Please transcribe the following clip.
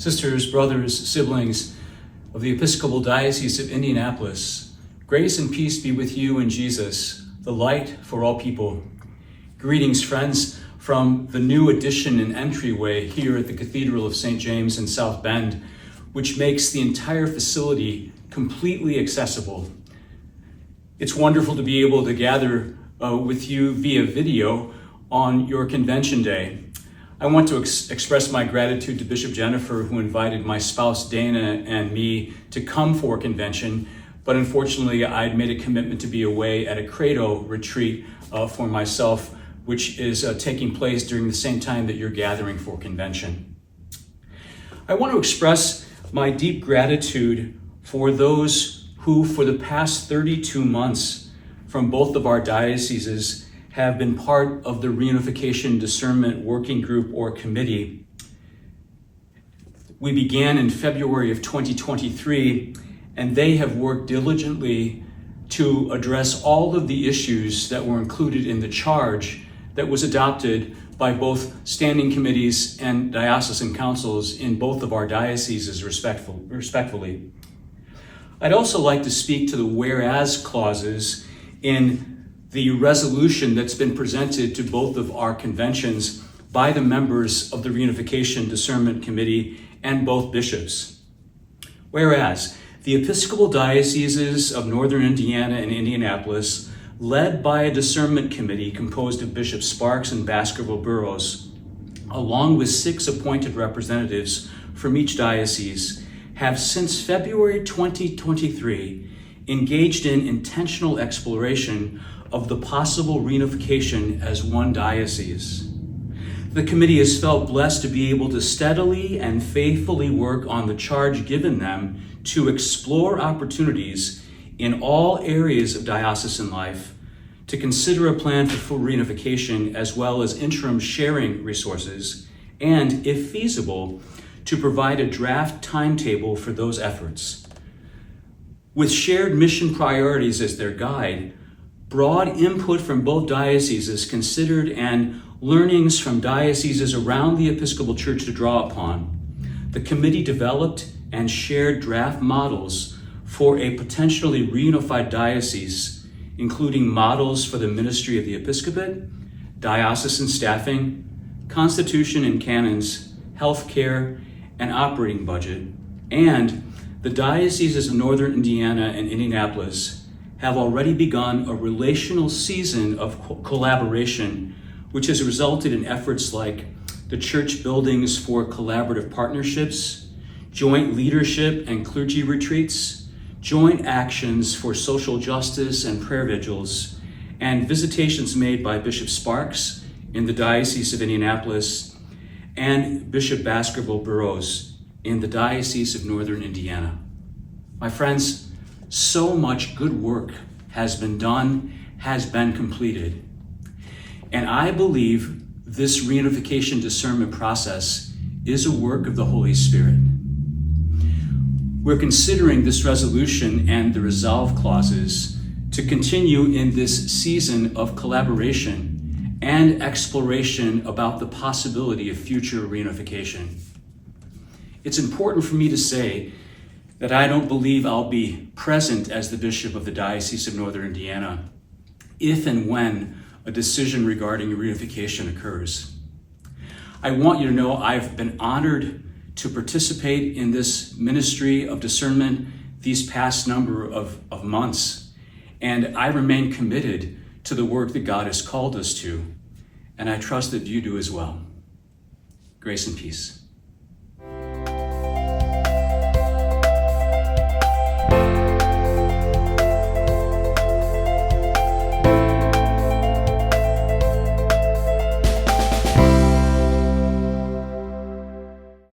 sisters, brothers, siblings of the Episcopal Diocese of Indianapolis, grace and peace be with you in Jesus, the light for all people. Greetings, friends, from the new addition and entryway here at the Cathedral of St. James in South Bend, which makes the entire facility completely accessible. It's wonderful to be able to gather with you via video on your convention day. I want to express my gratitude to Bishop Jennifer, who invited my spouse Dana and me to come for convention, but unfortunately I'd made a commitment to be away at a credo retreat for myself, which is taking place during the same time that you're gathering for convention. I want to express my deep gratitude for those who, for the past 32 months from both of our dioceses, have been part of the Reunification Discernment Working Group or Committee. We began in February of 2023, and they have worked diligently to address all of the issues that were included in the charge that was adopted by both standing committees and diocesan councils in both of our dioceses respectfully. I'd also like to speak to the whereas clauses in the resolution that's been presented to both of our conventions by the members of the Reunification Discernment Committee and both bishops. Whereas the Episcopal Dioceses of Northern Indiana and Indianapolis, led by a discernment committee composed of Bishop Sparks and Baskerville Burrows, along with 6 appointed representatives from each diocese, have since February 2023 engaged in intentional exploration of the possible reunification as one diocese. The committee has felt blessed to be able to steadily and faithfully work on the charge given them to explore opportunities in all areas of diocesan life, to consider a plan for full reunification as well as interim sharing resources, and, if feasible, to provide a draft timetable for those efforts. With shared mission priorities as their guide, broad input from both dioceses considered, and learnings from dioceses around the Episcopal Church to draw upon, the committee developed and shared draft models for a potentially reunified diocese, including models for the ministry of the episcopate, diocesan staffing, constitution and canons, healthcare, and operating budget. And the dioceses of Northern Indiana and Indianapolis have already begun a relational season of collaboration, which has resulted in efforts like the church buildings for collaborative partnerships, joint leadership and clergy retreats, joint actions for social justice and prayer vigils, and visitations made by Bishop Sparks in the Diocese of Indianapolis and Bishop Baskerville Burrows in the Diocese of Northern Indiana. My friends, so much good work has been done, has been completed. And I believe this reunification discernment process is a work of the Holy Spirit. We're considering this resolution and the resolve clauses to continue in this season of collaboration and exploration about the possibility of future reunification. It's important for me to say that I don't believe I'll be present as the Bishop of the Diocese of Northern Indiana if and when a decision regarding reunification occurs. I want you to know I've been honored to participate in this ministry of discernment these past number of months, and I remain committed to the work that God has called us to, and I trust that you do as well. Grace and peace.